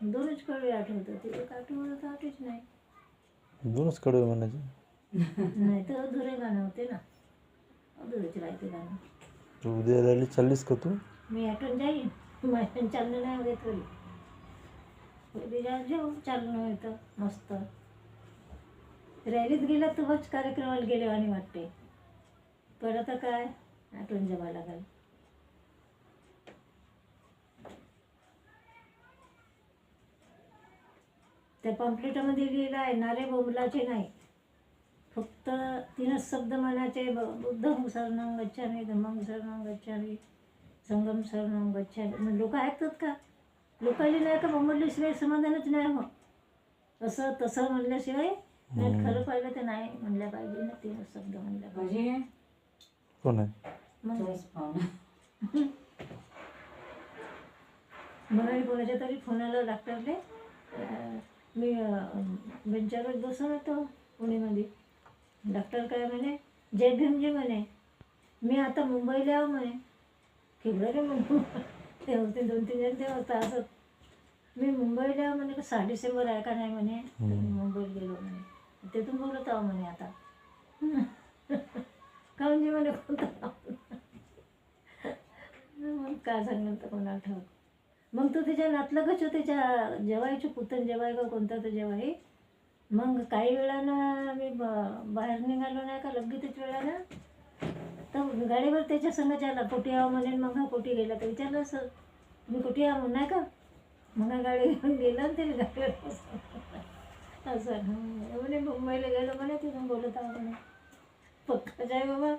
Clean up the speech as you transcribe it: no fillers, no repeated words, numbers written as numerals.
दोनच कडवे आठवतात, ते एक आठवत आठवच नाही. दोनच कडवे म्हणायचे. नाही तर अधुरे गाणं होते ना, अधुरेच राहते गाणं. तू उद्या रॅली चाललीस का तू? मी आठवण जाईन, माझ्या चालणं नाही होत तरी उद्या जेव चालणं होतं मस्त. रॅलीत गेलं तर बस कार्यक्रमाला गेले आणि वाटते, पण आता काय आठवण जमा लागेल. त्या पॉम्पलेटामध्ये लिहिलं आहे, नारे बोबलाचे नाही, फक्त 3च शब्द म्हणायचे, बुद्धं शरणं गच्छामि, धम्मं शरणं गच्छामि, संघं शरणं गच्छामि. लोक ऐकतात का? लोकांनी नाही का बोंबलल्याशिवाय समाधानच नाही हो. असं तसं म्हणल्याशिवाय नाही, खरं पाहिलं तर नाही म्हणल्या पाहिजे ना, 3च शब्द म्हणल्या पाहिजे. कोण आहे? मग कोणाच्या तरी फोनाला डॉक्टरने, मी बेंचावर बसून होतो पुणेमध्ये. डॉक्टर काय म्हणे, जय भीमजी म्हणे, मी आता मुंबईला आहो म्हणे. केवढं रे म्हणून ते होते 2-3 जण ते होता असं. मी मुंबईला आहो म्हणे, 6 डिसेंबर आहे का नाही म्हणे, मी मुंबईला गेलो म्हणे, तिथून बोलत आहो म्हणे आता. का म्हणजे म्हणे कोणता मग काय सांगणार तर कोणाला ठाऊक. मग तो त्याच्या नातलगच त्याच्या जेवायचे पुतण जेवाय का कोणता तर जेवाई. मग काही वेळानं मी बाहेर निघालो नाही का लगेच वेळानं, तर गाडीवर त्याच्या संग आला, पोटी यावं म्हणे. मग हा पोटी गेला तर विचारलं असं, तुम्ही कुठे या म्हणून नाही का. मग हा गाडी घेऊन गेला आणि त्याला गाडीवर असं म्हणे मुंबईला गेलो म्हणे, तिथून बोलत आहो म्हणे. पक्काच आहे बाबा.